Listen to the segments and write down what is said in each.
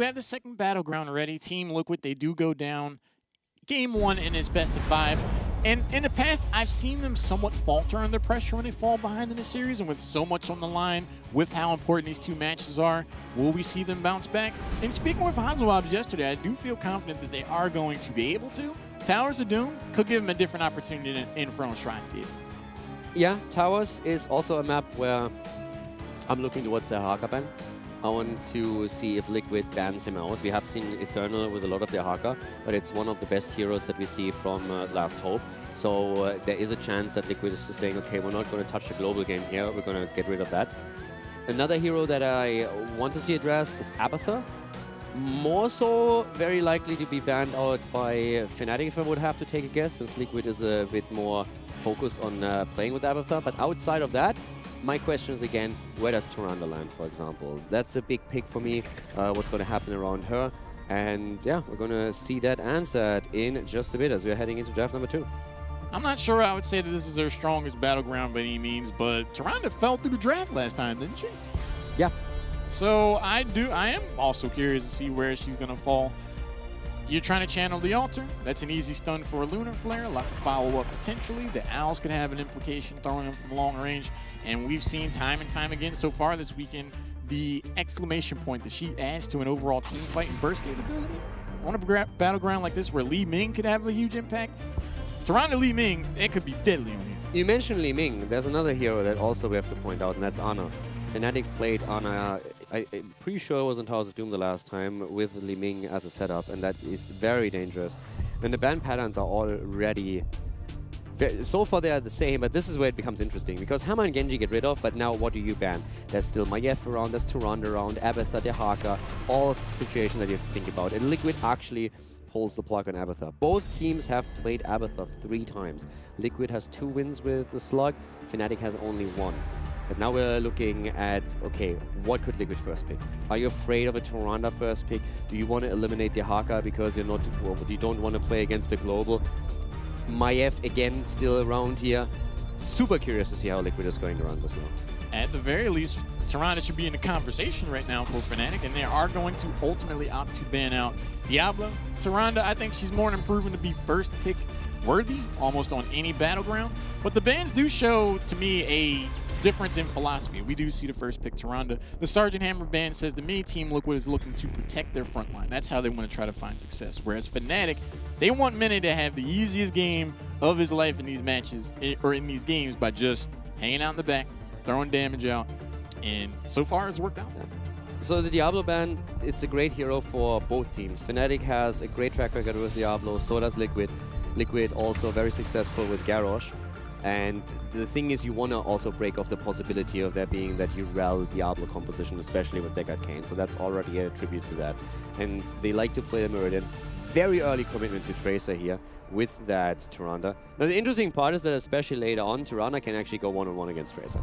do have the second battleground ready. Team Liquid, they do go down game 1 in this best of 5. And in the past, I've seen them somewhat falter under pressure when they fall behind in the series, and with so much on the line, with how important these two matches are, will we see them bounce back? And speaking with Hazelwabs yesterday, I do feel confident that they are going to be able to. Towers of Doom could give them a different opportunity than Infernal Shrines gave. Yeah, Towers is also a map where I'm looking towards their Haka ban. I want to see if Liquid bans him out. We have seen Eternal with a lot of their Haka, but it's one of the best heroes that we see from Last Hope. So there is a chance that Liquid is just saying, okay, we're not going to touch the global game here, we're going to get rid of that. Another hero that I want to see addressed is Abathur. More so, very likely to be banned out by Fnatic if I would have to take a guess, since Liquid is a bit more focused on playing with Abathur. But outside of that, my question is again, where does Tyrande land, for example? That's a big pick for me, what's going to happen around her. And yeah, we're going to see that answered in just a bit as we're heading into draft number 2. I'm not sure I would say that this is their strongest battleground by any means, but Tyrande fell through the draft last time, didn't she? Yeah. So I am also curious to see where she's going to fall. You're trying to channel the altar. That's an easy stun for a Lunar Flare. A lot to follow up potentially. The Owls could have an implication throwing them from long range. And we've seen time and time again so far this weekend the exclamation point that she adds to an overall team fight and burst capability. On a battleground like this where Li Ming could have a huge impact, Tyrande Li Ming, it could be deadly on you. You mentioned Li Ming. There's another hero that also we have to point out, and that's Ana. Fnatic played Ana, I'm pretty sure it was in Towers of Doom the last time, with Li Ming as a setup, and that is very dangerous. And the ban patterns are already... So far they are the same, but this is where it becomes interesting, because Hammer and Genji get rid of, but now what do you ban? There's still Mayef around, there's Tyrande around, Abathur, Dehaka, all situations that you have to think about. And Liquid actually pulls the plug on Abathur. Both teams have played Abathur 3 times. Liquid has 2 wins with the Slug, Fnatic has only 1. But now we're looking at, okay, what could Liquid first pick? Are you afraid of a Tyrande first pick? Do you want to eliminate Dehaka because you don't want to play against the global? Mayef again still around here. Super curious to see how Liquid is going to run this now. At the very least, Tyrande should be in the conversation right now for Fnatic, and they are going to ultimately opt to ban out Diablo. Tyrande, I think she's more than proven to be first pick worthy almost on any battleground, but the bans do show to me a difference in philosophy. We do see the first pick Tyrande. The Sergeant Hammer ban says to me, Team Liquid is looking to protect their front line. That's how they want to try to find success. Whereas Fnatic, they want Mene to have the easiest game of his life in these matches, or in these games, by just hanging out in the back, throwing damage out, and so far it's worked out for them. So the Diablo ban, it's a great hero for both teams. Fnatic has a great track record with Diablo, so does Liquid. Liquid also very successful with Garrosh. And the thing is, you want to also break off the possibility of there being that Urel Diablo composition, especially with Deckard Cain. So that's already a tribute to that. And they like to play the Meridian. Very early commitment to Tracer here with that Tyrande. Now the interesting part is that especially later on, Tyrande can actually go one-on-one against Tracer.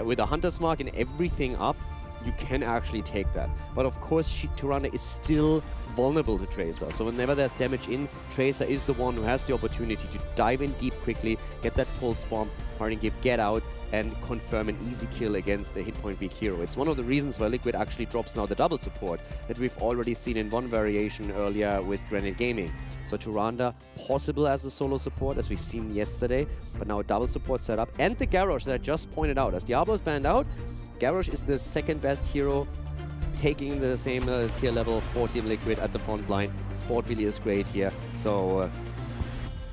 With a Hunter's Mark and everything up, you can actually take that. But of course, Tyrande is still vulnerable to Tracer. So whenever there's damage in, Tracer is the one who has the opportunity to dive in deep quickly, get that pulse bomb, Parting Gift, get out, and confirm an easy kill against a hit point weak hero. It's one of the reasons why Liquid actually drops now the double support that we've already seen in one variation earlier with Granite Gaming. So Tyrande possible as a solo support, as we've seen yesterday, but now a double support setup. And the Garrosh that I just pointed out. As Diablo is banned out, Garrosh is the second best hero, taking the same tier level for Team Liquid at the front line. Sport really is great here. So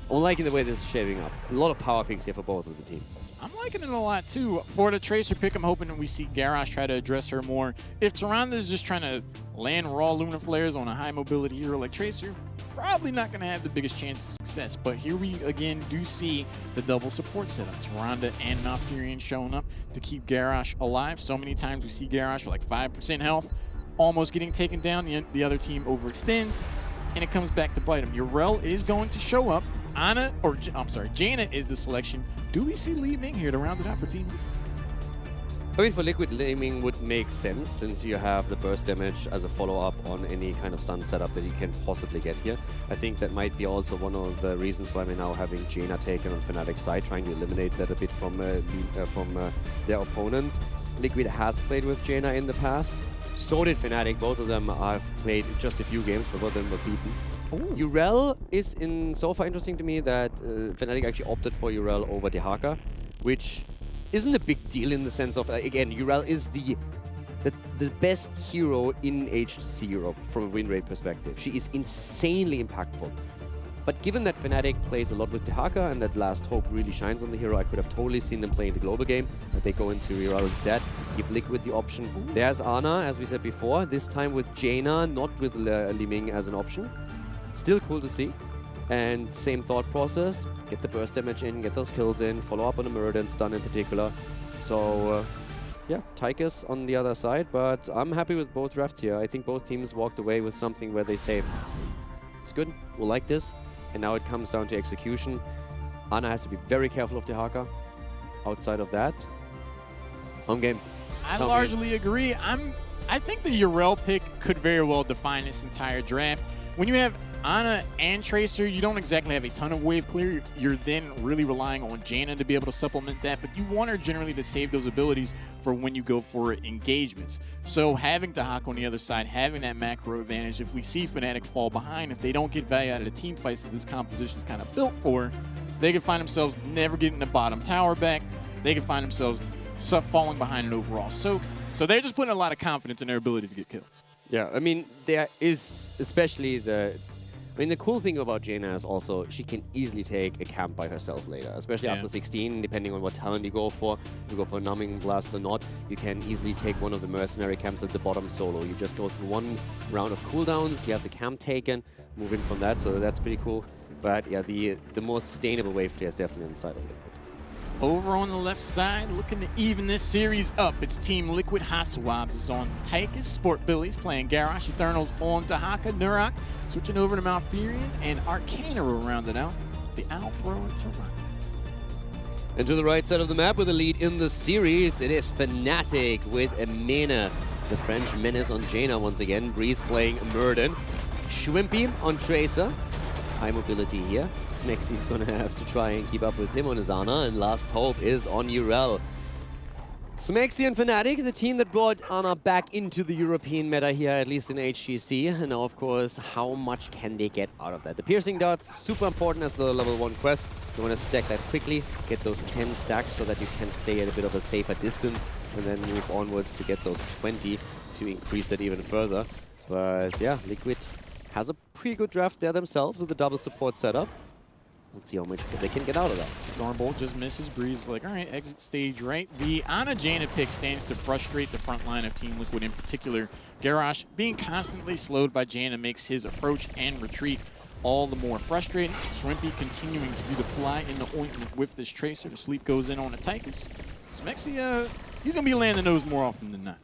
I'm liking the way this is shaping up. A lot of power picks here for both of the teams. I'm liking it a lot too. For the Tracer pick, I'm hoping that we see Garrosh try to address her more. If Tyrande is just trying to land raw Lunar Flares on a high mobility hero like Tracer, probably not going to have the biggest chance of success. But here we again do see the double support setup. Tyrande and Malfurion showing up to keep Garrosh alive. So many times we see Garrosh for like 5% health, almost getting taken down. The other team overextends, and it comes back to bite him. Urel is going to show up. Jaina is the selection. Do we see Li Ming here to round it out for Team Liquid? I mean, for Liquid, Li Ming would make sense since you have the burst damage as a follow-up on any kind of stun setup that you can possibly get here. I think that might be also one of the reasons why we're now having Jaina taken on Fnatic's side, trying to eliminate that a bit from their opponents. Liquid has played with Jaina in the past, So did Fnatic. Both of them have played just a few games, but both of them were beaten. Urel is so far interesting to me that Fnatic actually opted for Urel over Dehaka, which isn't a big deal in the sense of, again, Urel is the best hero in HGC Europe from a win rate perspective. She is insanely impactful. But given that Fnatic plays a lot with Dehaka and that Last Hope really shines on the hero, I could have totally seen them playing the global game, but they go into Urel instead, give Liquid the option. There's Ana, as we said before, this time with Jaina, not with Li Ming as an option. Still cool to see. And same thought process, get the burst damage in, get those kills in, follow up on the Murder and stun in particular. So, yeah, Tychus on the other side, but I'm happy with both drafts here. I think both teams walked away with something where they say, it's good, we'll like this. And now it comes down to execution. Ana has to be very careful of Dehaka. Outside of that, home game. I largely agree. I think the Urel pick could very well define this entire draft. When you have Ana and Tracer, you don't exactly have a ton of wave clear. You're then really relying on Jaina to be able to supplement that, but you want her generally to save those abilities for when you go for engagements. So having Dehaka on the other side, having that macro advantage, if we see Fnatic fall behind, if they don't get value out of the team fights that this composition is kind of built for, they could find themselves never getting the bottom tower back. They could find themselves falling behind an overall soak. So they're just putting a lot of confidence in their ability to get kills. Yeah, I mean, there is especially the cool thing about Jaina is also she can easily take a camp by herself later, especially after 16, depending on what talent you go for. If you go for Numbing Blast or not, you can easily take one of the mercenary camps at the bottom solo. You just go through one round of cooldowns, you have the camp taken, move in from that, so that's pretty cool. But yeah, the more sustainable wave clear is definitely on the side of Liquid. Over on the left side, looking to even this series up, it's Team Liquid. Haswabs is on Tychus, Sport Billy's playing Garrosh, Eternals on Dehaka, Nurak switching over to Malfurion, and Arcana will round it out. The Owl Thrower Toronto. And to the right side of the map with a lead in the series, it is Fnatic with Amena, the French menace on Jaina once again. Breeze playing Murden. Shwimpy on Tracer. High mobility here. Smexy's gonna have to try and keep up with him on his Ana, and Last Hope is on Urel. Smexy and Fnatic, the team that brought Ana back into the European meta here, at least in HGC. And now, of course, how much can they get out of that? The piercing darts, super important as the level 1 quest. You want to stack that quickly, get those 10 stacks so that you can stay at a bit of a safer distance, and then move onwards to get those 20 to increase it even further. But yeah, Liquid has a pretty good draft there themselves with the double support setup. Let's see how much they can get out of that. Stormbolt just misses. Breeze is like, all right, exit stage right. The Ana Jaina pick stands to frustrate the front line of Team Liquid in particular. Garrosh being constantly slowed by Jaina makes his approach and retreat all the more frustrating. Shrimpy continuing to be the fly in the ointment with this Tracer. The sleep goes in on the Tychus. Smexy, he's going to be landing those more often than not.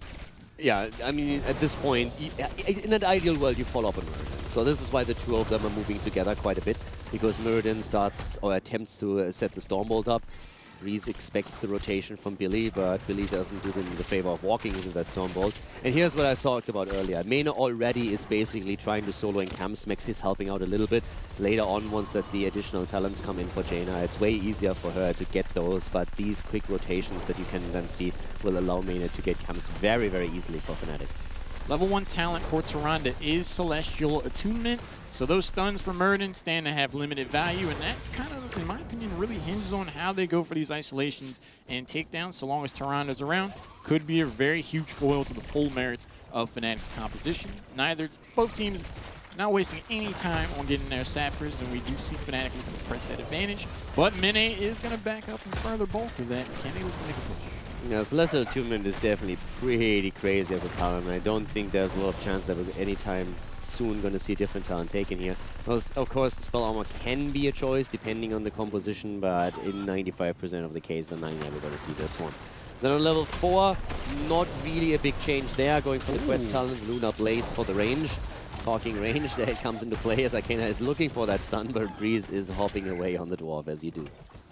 Yeah, I mean, at this point, in an ideal world, you follow up on Murden. So this is why the two of them are moving together quite a bit, because Murden starts or attempts to set the Stormbolt up. Breeze expects the rotation from Billy, but Billy doesn't do them the favor of walking into that Stormbolt. And here's what I talked about earlier. Mena already is basically trying to solo in camps. Mexy's helping out a little bit. Later on, once that the additional talents come in for Jaina, it's way easier for her to get those, but these quick rotations that you can then see will allow Mena to get camps very, very easily for Fnatic. Level 1 talent for Tyrande is Celestial Attunement, so those stuns for Murden stand to have limited value, and that kind of, in my opinion, really hinges on how they go for these isolations and takedowns. So long as Tyrande's around, could be a very huge foil to the full merits of Fnatic's composition. Both teams not wasting any time on getting their sappers, and we do see Fnatic looking to press that advantage, but Mene is going to back up and further bolster that. Can they look to make a push? Yeah, Celestial Attunement is definitely pretty crazy as a talent. I don't think there's a lot of chance that we're anytime soon going to see a different talent taken here. Of course, Spell Armor can be a choice depending on the composition, but in 95% of the case, then I'm never going to see this one. Then on level 4, not really a big change there. Going for the quest talent, Lunar Blaze for the range. Talking range, there it comes into play as Arcana is looking for that stun, but Breeze is hopping away on the Dwarf as you do.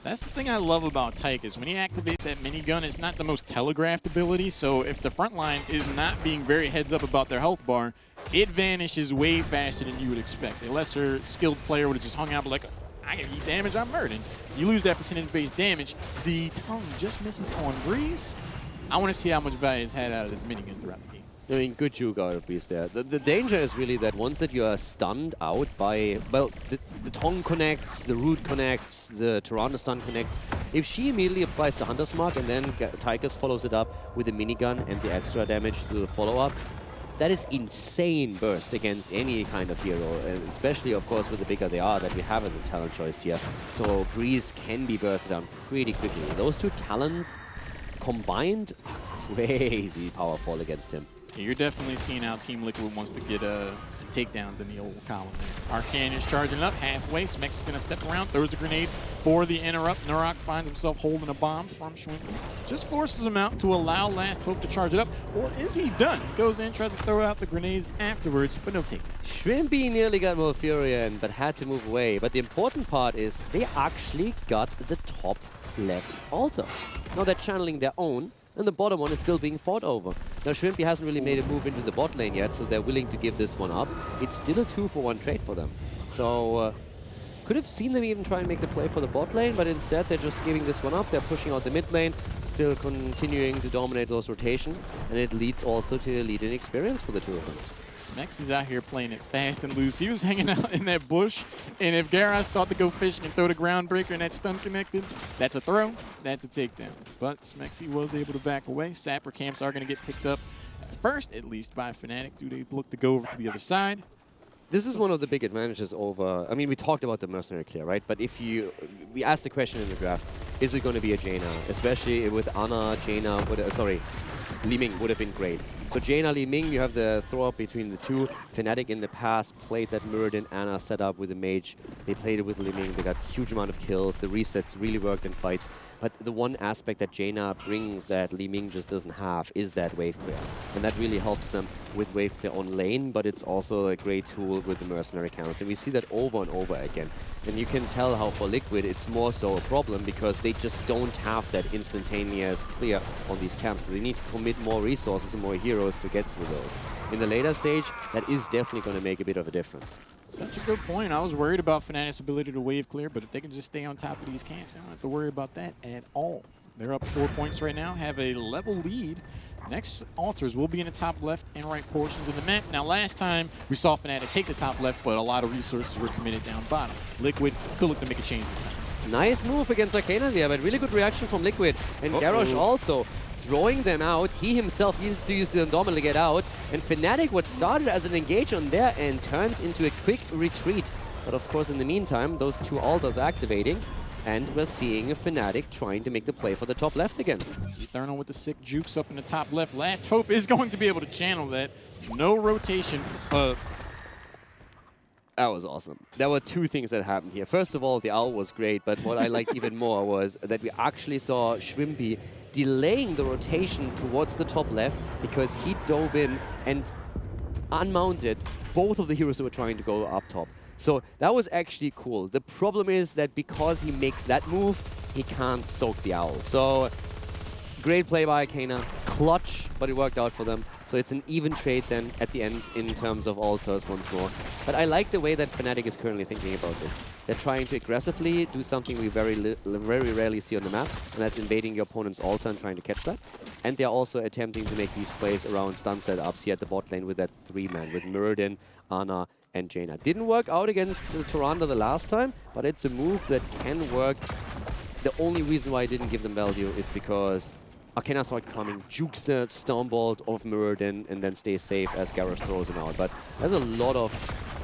That's the thing I love about Tychus. When he activates that minigun, it's not the most telegraphed ability, so if the front line is not being very heads up about their health bar, it vanishes way faster than you would expect. A lesser skilled player would have just hung out like, I can eat damage, I'm murdering. You lose that percentage-based damage. The tongue just misses on Breeze. I want to see how much value is had out of this minigun throughout the game. I mean, good juke out of Beast there. The danger is really that once that you are stunned out by, well, the Tong connects, the Root connects, the Tyrande stun connects. If she immediately applies the Hunter's Mark and then Tychus follows it up with the minigun and the extra damage to the follow-up, that is insane burst against any kind of hero, and especially, of course, with the bigger they are that we have as a talent choice here. So Breeze can be bursted down pretty quickly. Those two talents combined, crazy powerful against him. Yeah, you're definitely seeing how Team Liquid wants to get some takedowns in the old column there. Arcane is charging up halfway. Smex is going to step around, throws a grenade for the interrupt. Narok finds himself holding a bomb from Schwimpy. Just forces him out to allow Last Hope to charge it up. Or is he done? He goes in, tries to throw out the grenades afterwards, but no take. Schwimpy nearly got Malfurion, but had to move away. But the important part is they actually got the top left altar. Now they're channeling their own, and the bottom one is still being fought over. Now Schwimpy hasn't really made a move into the bot lane yet, so they're willing to give this one up. It's still a 2-for-1 trade for them. So could have seen them even try and make the play for the bot lane, but instead they're just giving this one up. They're pushing out the mid lane, still continuing to dominate those rotation, and it leads also to a lead in experience for the two of them. Smex is out here playing it fast and loose. He was hanging out in that bush, and if Garrosh thought to go fishing and throw the ground breaker and that stun connected, that's a throw, that's a takedown. But Smexy was able to back away. Sapper camps are going to get picked up first, at least, by Fnatic. Do they look to go over to the other side? This is one of the big advantages over, I mean, we talked about the Mercenary clear, right? But if we asked the question in the draft, is it going to be a Jaina? Especially with Ana, Jaina, Li Ming would have been great. So Jaina, Li Ming, you have the throw-up between the two. Fnatic in the past played that Muradin Ana setup with the mage. They played it with Li Ming. They got a huge amount of kills. The resets really worked in fights. But the one aspect that Jaina brings that Li Ming just doesn't have is that wave clear. And that really helps them with wave clear on lane, but it's also a great tool with the Mercenary counts. And we see that over and over again. And you can tell how for Liquid it's more so a problem because they just don't have that instantaneous clear on these camps. So they need to commit more resources and more heroes to get through those. In the later stage, that is definitely going to make a bit of a difference. Such a good point. I was worried about Fnatic's ability to wave clear, but if they can just stay on top of these camps, they don't have to worry about that at all. They're up 4 points right now, have a level lead. Next altars will be in the top left and right portions of the map. Now, last time we saw Fnatic take the top left, but a lot of resources were committed down bottom. Liquid could look to make a change this time. Nice move against Arcana there, but really good reaction from Liquid. And Garrosh also throwing them out. He himself needs to use the Indomitable to get out. And Fnatic, what started as an engage on their end, turns into a quick retreat. But of course, in the meantime, those two altars activating. And we're seeing a Fnatic trying to make the play for the top left again. Eternal with the sick jukes up in the top left. Last Hope is going to be able to channel that. No rotation. That was awesome. There were two things that happened here. First of all, the owl was great, but what I liked even more was that we actually saw Schwimpy delaying the rotation towards the top left because he dove in and unmounted both of the heroes who were trying to go up top. So that was actually cool. The problem is that because he makes that move, he can't soak the owl. So great play by Arcana. Clutch, but it worked out for them. So it's an even trade then at the end in terms of altars once more. But I like the way that Fnatic is currently thinking about this. They're trying to aggressively do something we very rarely see on the map, and that's invading your opponent's altar and trying to catch that. And they're also attempting to make these plays around stun setups here at the bot lane with that 3-man, with Muradin, Ana, and Jaina. Didn't work out against Tyrande the last time, but it's a move that can work. The only reason why I didn't give them value is because Arcana started coming, jukes the Stormbolt of Muradin, and then stays safe as Garrosh throws him out. But there's a lot of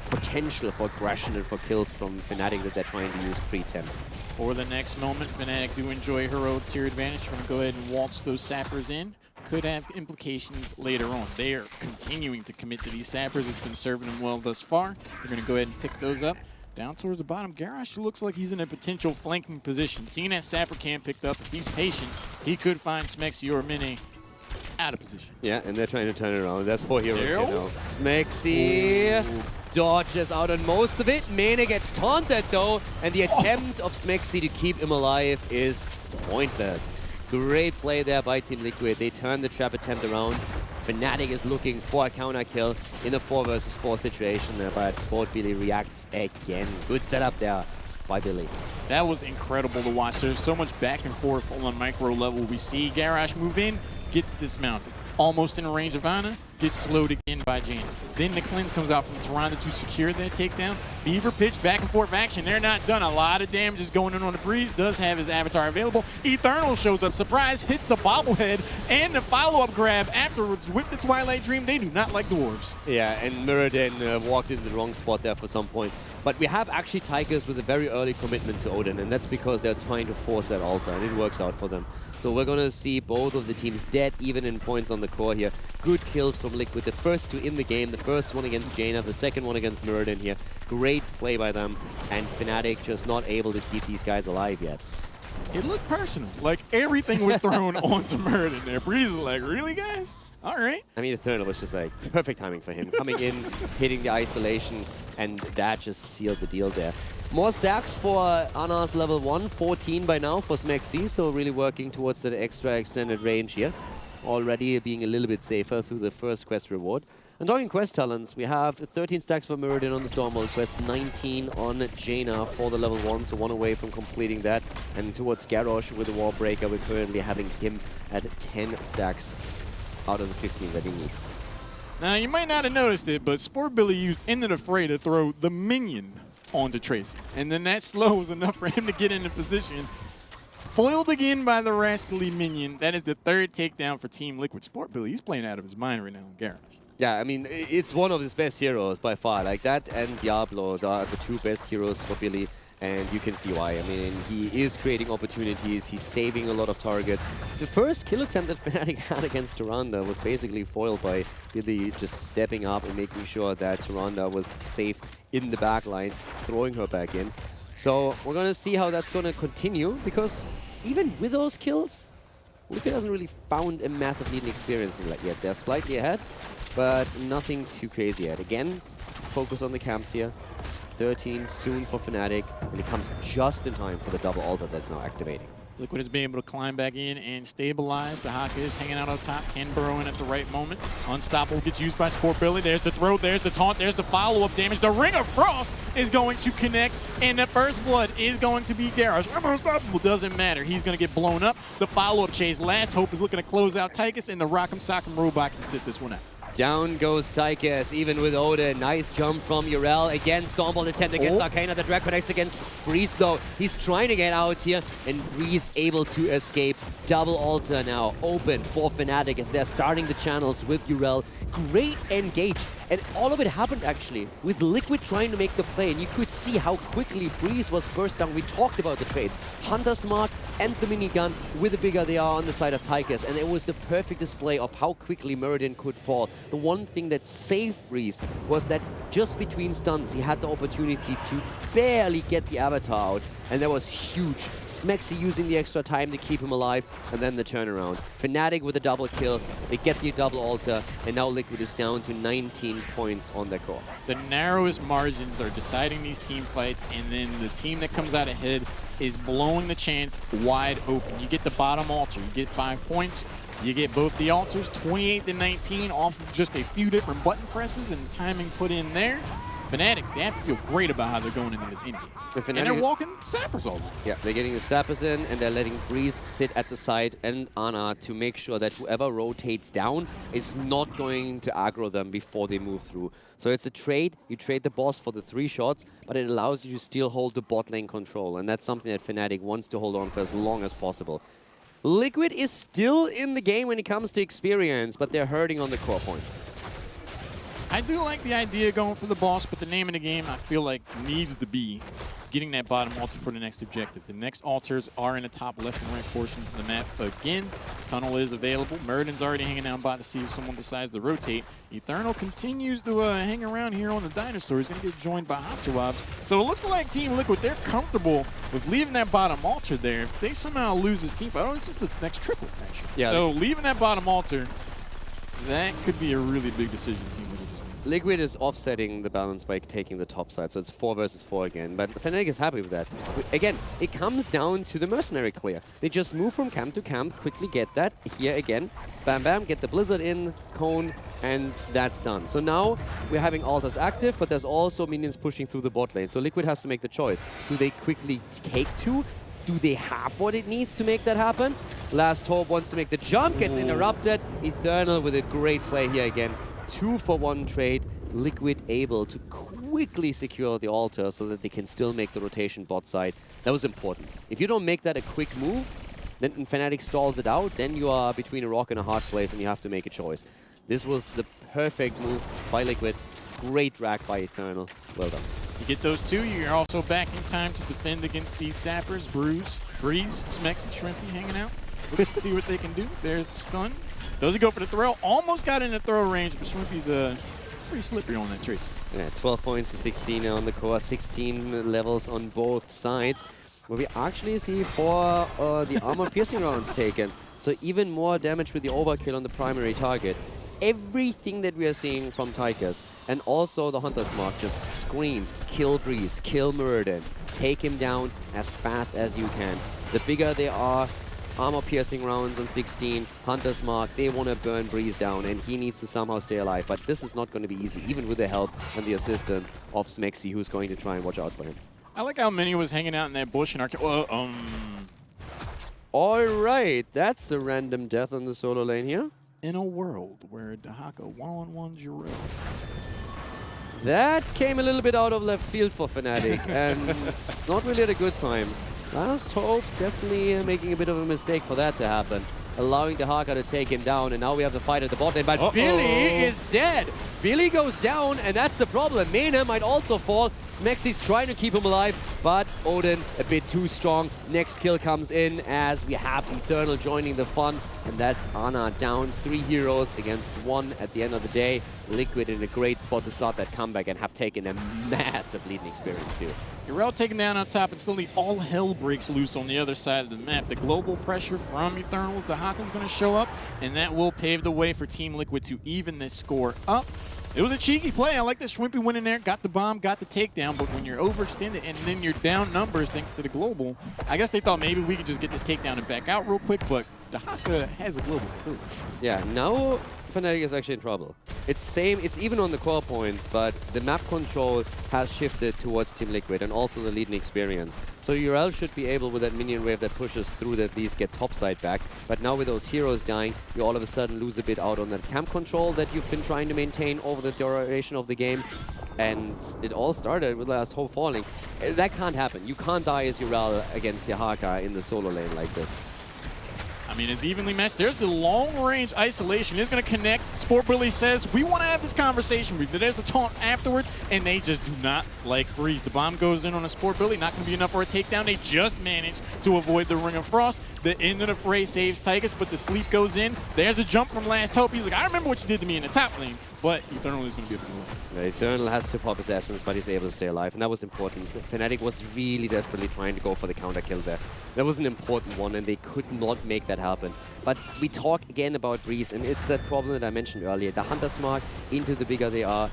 potential for aggression and for kills from Fnatic that they're trying to use pre-10. For the next moment, Fnatic do enjoy heroic tier advantage. We're going to go ahead and waltz those sappers in. Could have implications later on. They are continuing to commit to these sappers. It's been serving them well thus far. They're going to go ahead and pick those up. Down towards the bottom, Garrosh looks like he's in a potential flanking position. Seeing that sapper cam picked up, if he's patient, he could find Smexy or Mine out of position. Yeah, and they're trying to turn it around. That's 4 heroes here now. Smexy dodges out on most of it. Mane gets taunted though, and the attempt of Smexy to keep him alive is pointless. Great play there by Team Liquid. They turn the trap attempt around. Fnatic is looking for a counter kill in a 4 versus 4 situation, but Sport Billy reacts again. Good setup there by Billy. That was incredible to watch. There's so much back and forth on a micro level. We see Garrosh move in, gets dismounted. almost in range of Ana, gets slowed again by Jaina. Then the cleanse comes out from Toronto to secure that takedown. Fever pitch, back and forth action. They're not done. A lot of damage is going in on the Breeze. Does have his avatar available. Eternal shows up. Surprise, hits the bobblehead and the follow-up grab afterwards with the Twilight Dream. They do not like dwarves. Yeah, and Muradin walked into the wrong spot there for some point. But we have actually Tigers with a very early commitment to Odin, and that's because they're trying to force that altar, and it works out for them. So we're going to see both of the teams dead, even in points on the core here. Good kills from Liquid, the first two in the game, the first one against Jaina, the second one against Muradin here. Great play by them, and Fnatic just not able to keep these guys alive yet. It looked personal. Like, everything was thrown onto Muradin there. Breeze is like, really, guys? All right. I mean, Eternal was just like perfect timing for him. Coming in, hitting the isolation, and that just sealed the deal there. More stacks for Ana's level 1, 14 by now for Smexy, so really working towards that extra extended range here. Already being a little bit safer through the first quest reward. And talking quest talents, we have 13 stacks for Muradin on the Stormbolt quest, 19 on Jaina for the level 1, so 1 away from completing that. And towards Garrosh with the Wall Breaker, we're currently having him at 10 stacks out of the 15 that he needs. Now, you might not have noticed it, but Sport Billy used End of the Fray to throw the minion onto Tracer. And then that slow was enough for him to get into position. Foiled again by the rascally minion. That is the third takedown for Team Liquid. Sport Billy, he's playing out of his mind right now in Garrosh. Yeah, I mean, it's one of his best heroes by far. Like that and Diablo are the two best heroes for Billy. And you can see why. I mean, he is creating opportunities. He's saving a lot of targets. The first kill attempt that Fnatic had against Tyrande was basically foiled by Billy just stepping up and making sure that Tyrande was safe in the back line, throwing her back in. So we're going to see how that's going to continue, because even with those kills, Liquid hasn't really found a massive lead in experience yet. They're slightly ahead, but nothing too crazy yet. Again, focus on the camps here. 13 soon for Fnatic, and it comes just in time for the double altar that's now activating. Liquid has been able to climb back in and stabilize. The Haka is hanging out on top, can burrow in at the right moment. Unstoppable gets used by Sport Billy. There's the throw, there's the taunt, there's the follow-up damage. The Ring of Frost is going to connect, and the first blood is going to be Garrosh. Unstoppable doesn't matter. He's going to get blown up. The follow-up chase, Last Hope is looking to close out Tychus, and the Rock'em Sock'em Robot can sit this one out. Down goes Tychus, even with Odin. Nice jump from Urel. Again, Stormbolt attempt against Arcana. The drag connects against Breeze, though. He's trying to get out here, and Breeze able to escape. Double altar now open for Fnatic as they're starting the channels with Urel. Great engage. And all of it happened, actually, with Liquid trying to make the play. And you could see how quickly Breeze was burst down. We talked about the trades. Hunter's Mark and the minigun with the bigger they are on the side of Tychus. And it was the perfect display of how quickly Muradin could fall. The one thing that saved Breeze was that just between stuns, he had the opportunity to barely get the avatar out. And that was huge. Smexy using the extra time to keep him alive, and then the turnaround. Fnatic with a double kill, they get the double altar, and now Liquid is down to 19 points on their core. The narrowest margins are deciding these team fights, and then the team that comes out ahead is blowing the chance wide open. You get the bottom altar, you get 5 points, you get both the altars, 28 to 19 off of just a few different button presses and timing put in there. Fnatic, they have to feel great about how they're going into this endgame. And they're walking sappers over. Yeah, they're getting the sappers in, and they're letting Breeze sit at the side and Ana to make sure that whoever rotates down is not going to aggro them before they move through. So it's a trade. You trade the boss for the 3 shots, but it allows you to still hold the bot lane control, and that's something that Fnatic wants to hold on for as long as possible. Liquid is still in the game when it comes to experience, but they're hurting on the core points. I do like the idea going for the boss, but the name of the game I feel like needs to be getting that bottom altar for the next objective. The next altars are in the top left and right portions of the map. Again, tunnel is available. Muradin's already hanging out by to see if someone decides to rotate. Eternal continues to hang around here on the dinosaur. He's going to get joined by Hasselwabs. So it looks like Team Liquid, they're comfortable with leaving that bottom altar there. If they somehow lose this team fight, oh, this is the next triple, actually. Yeah, so leaving that bottom altar, that could be a really big decision Team Liquid. Liquid is offsetting the balance by taking the top side, so it's 4 versus 4 again. But Fnatic is happy with that. Again, it comes down to the mercenary clear. They just move from camp to camp, quickly get that. Here again, bam bam, get the Blizzard in, Cone, and that's done. So now we're having altars active, but there's also minions pushing through the bot lane. So Liquid has to make the choice. Do they quickly take 2? Do they have what it needs to make that happen? Last Hope wants to make the jump, gets interrupted. Eternal with a great play here again. 2-for-1 trade. Liquid able to quickly secure the altar so that they can still make the rotation bot side. That was important. If you don't make that a quick move, then Fnatic stalls it out, then you are between a rock and a hard place and you have to make a choice. This was the perfect move by Liquid. Great drag by Eternal. Well done. You get those two, you're also back in time to defend against these sappers. Breeze, Smexy, Shrimpy hanging out. Let's see what they can do. There's the stun. Does he go for the throw? Almost got in the throw range, but Shrimpy's pretty slippery on that trace. Yeah, 12 points to 16 on the core, 16 levels on both sides. Where we actually see 4 the armor piercing rounds taken. So even more damage with the overkill on the primary target. Everything that we are seeing from Tigers, and also the Hunter's Mark, just scream, kill Breeze, kill Muradin, take him down as fast as you can. The bigger they are, armor piercing rounds on 16, Hunter's Mark, they want to burn Breeze down, and he needs to somehow stay alive. But this is not going to be easy, even with the help and the assistance of Smexy, who's going to try and watch out for him. I like how Mini was hanging out in that bush in our... Alright, that's a random death on the solo lane here. In a world where Dahaka 1-on-1 Giroud. That came a little bit out of left field for Fnatic, and it's not really at a good time. Last Hope definitely making a bit of a mistake for that to happen. Allowing Dahaka to take him down, and now we have the fight at the bot lane, but Billy is dead! Billy goes down, and that's the problem. Mena might also fall. Smexy's trying to keep him alive, but Odin a bit too strong. Next kill comes in as we have Eternal joining the fun, and that's Ana down 3 heroes against 1 at the end of the day. Liquid in a great spot to start that comeback and have taken a massive leading experience too. Urel taken down on top, and suddenly all hell breaks loose on the other side of the map. The global pressure from Eternals, Dahaka's going to show up, and that will pave the way for Team Liquid to even this score up. It was a cheeky play. I like that Shrimpy went in there, got the bomb, got the takedown, but when you're overextended and then you're down numbers thanks to the global, I guess they thought maybe we could just get this takedown and back out real quick, but Dahaka has a global too. Yeah, now Fnatic is actually in trouble. It's even on the core points, but the map control has shifted towards Team Liquid and also the leading experience. So URL should be able, with that minion wave that pushes through, to at least get topside back. But now with those heroes dying, you all of a sudden lose a bit out on that camp control that you've been trying to maintain over the duration of the game. And it all started with Last Hope falling. That can't happen. You can't die as URL against Dahaka in the solo lane like this. I mean, it's evenly matched. There's the long-range isolation. It's going to connect. Sport Billy says, we want to have this conversation with you. There's the taunt afterwards, and they just do not like Breeze. The bomb goes in on a Sport Billy. Not going to be enough for a takedown. They just managed to avoid the Ring of Frost. The end of the fray saves Tychus, but the sleep goes in. There's a jump from Last Hope. He's like, I remember what you did to me in the top lane. But Eternal is going to be a bit more. Yeah, Eternal has to pop his essence, but he's able to stay alive, and that was important. Fnatic was really desperately trying to go for the counter kill there. That was an important one, and they could not make that happen. But we talk again about Breeze, and it's that problem that I mentioned earlier. The Hunter's Mark into the bigger they are,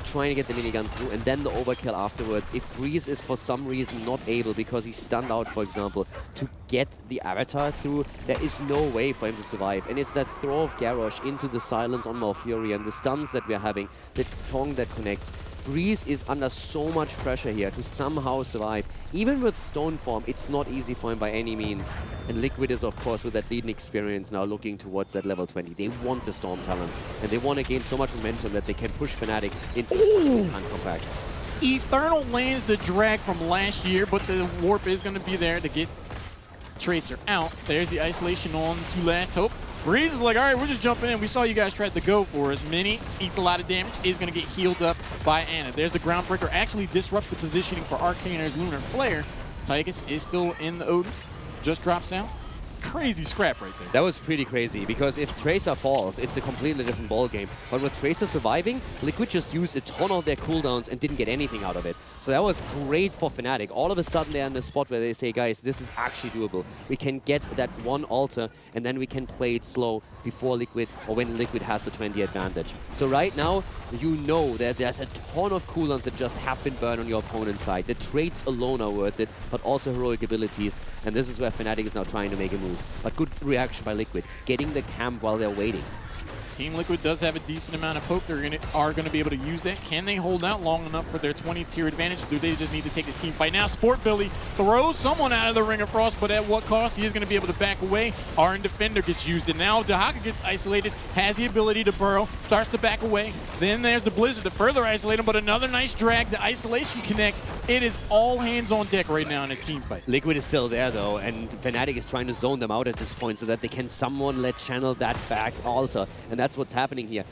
trying to get the minigun through, and then the overkill afterwards. If Breeze is for some reason not able, because he's stunned out, for example, to get the Avatar through, there is no way for him to survive. And it's that throw of Garrosh into the silence on Malfurion, and the stuns that we're having, the Tong that connects. Breeze is under so much pressure here to somehow survive. Even with Stone Form, it's not easy for him by any means. And Liquid is, of course, with that leading experience now looking towards that level 20. They want the Storm Talons, and they want to gain so much momentum that they can push Fnatic into the comeback. Eternal lands the drag from last year, but the warp is going to be there to get Tracer out. There's the isolation on to Last Hope. Breeze is like, all right, we're just jumping in. We saw you guys tried to go for us. Mini eats a lot of damage, is going to get healed up by Ana. There's the Groundbreaker, actually disrupts the positioning for Arcaner's Lunar Flare. Tychus is still in the Odin, just drops out. Crazy scrap right there. That was pretty crazy, because if Tracer falls, it's a completely different ballgame. But with Tracer surviving, Liquid just used a ton of their cooldowns and didn't get anything out of it. So that was great for Fnatic. All of a sudden they're in a spot where they say, guys, this is actually doable. We can get that one altar, and then we can play it slow before Liquid, or when Liquid has the 20 advantage. So right now, you know that there's a ton of cooldowns that just have been burned on your opponent's side. The traits alone are worth it, but also heroic abilities. And this is where Fnatic is now trying to make a move. But good reaction by Liquid, getting the camp while they're waiting. Team Liquid does have a decent amount of poke. They're are going to be able to use that. Can they hold out long enough for their 20-tier advantage? Do they just need to take this team fight now? Sport Billy throws someone out of the Ring of Frost, but at what cost? He is going to be able to back away. Arn Defender gets used, and now Dahaka gets isolated, has the ability to burrow, starts to back away. Then there's the Blizzard to further isolate him, but another nice drag. The isolation connects. It is all hands on deck right now in this team fight. Liquid is still there though, and Fnatic is trying to zone them out at this point so that they can someone let channel that back altar, and that's what's happening here.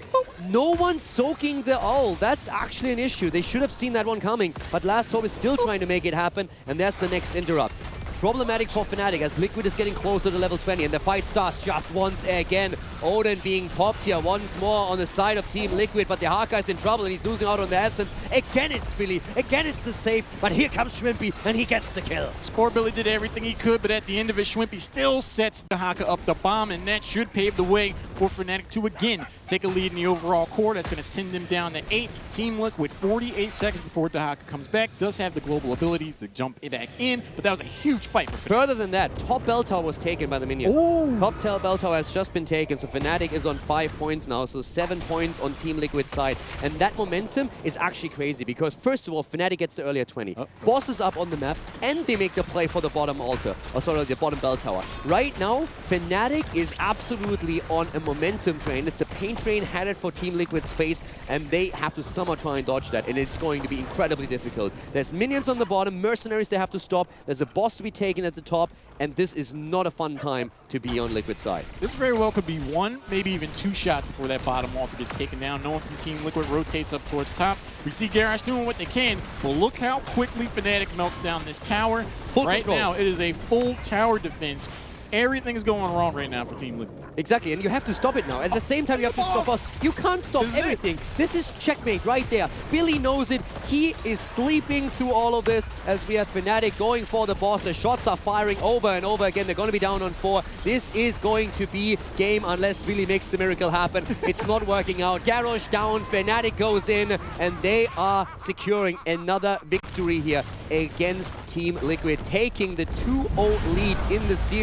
No one's soaking the ult. That's actually an issue. They should have seen that one coming, but Last Hope is still trying to make it happen, and there's the next interrupt. Problematic for Fnatic as Liquid is getting closer to level 20 and the fight starts just once again. Odin being popped here once more on the side of Team Liquid, but the Dahaka is in trouble and he's losing out on the essence. Again it's Billy, again it's the save, but here comes Shrimpy and he gets the kill. Sport Billy did everything he could, but at the end of it, Shrimpy still sets Dahaka up the bomb, and that should pave the way for Fnatic to again take a lead in the overall core. That's going to send them down to 8. Team Liquid 48 seconds before Dahaka comes back. Does have the global ability to jump it back in, but that was a huge fight for Fnatic. Further than that, top bell tower was taken by the minion. Ooh. Top bell tower has just been taken, so Fnatic is on 5 points now, so 7 points on Team Liquid side. And that momentum is actually crazy because first of all, Fnatic gets the earlier 20. Boss is up on the map, and they make the play for the bottom altar. Oh, sorry, the bottom bell tower. Right now, Fnatic is absolutely on a momentum train. It's a pain train headed for Team Liquid's face, and they have to somehow try and dodge that, and it's going to be incredibly difficult. There's minions on the bottom, mercenaries they have to stop, there's a boss to be taken at the top, and this is not a fun time to be on Liquid side. This very well could be 1, maybe even 2 shots before that bottom altar gets taken down. No one from Team Liquid rotates up towards top. We see Garrosh doing what they can, but look how quickly Fnatic melts down this tower. Full right control. now, it is a full tower defense. Everything's going wrong right now for Team Liquid. Exactly, and you have to stop it now. At the same time, you have to stop us. You can't stop everything. This is checkmate right there. Billy knows it. He is sleeping through all of this as we have Fnatic going for the boss. The shots are firing over and over again. They're going to be down on 4. This is going to be game unless Billy makes the miracle happen. It's not working out. Garrosh down, Fnatic goes in, and they are securing another victory here against Team Liquid, taking the 2-0 lead in the series.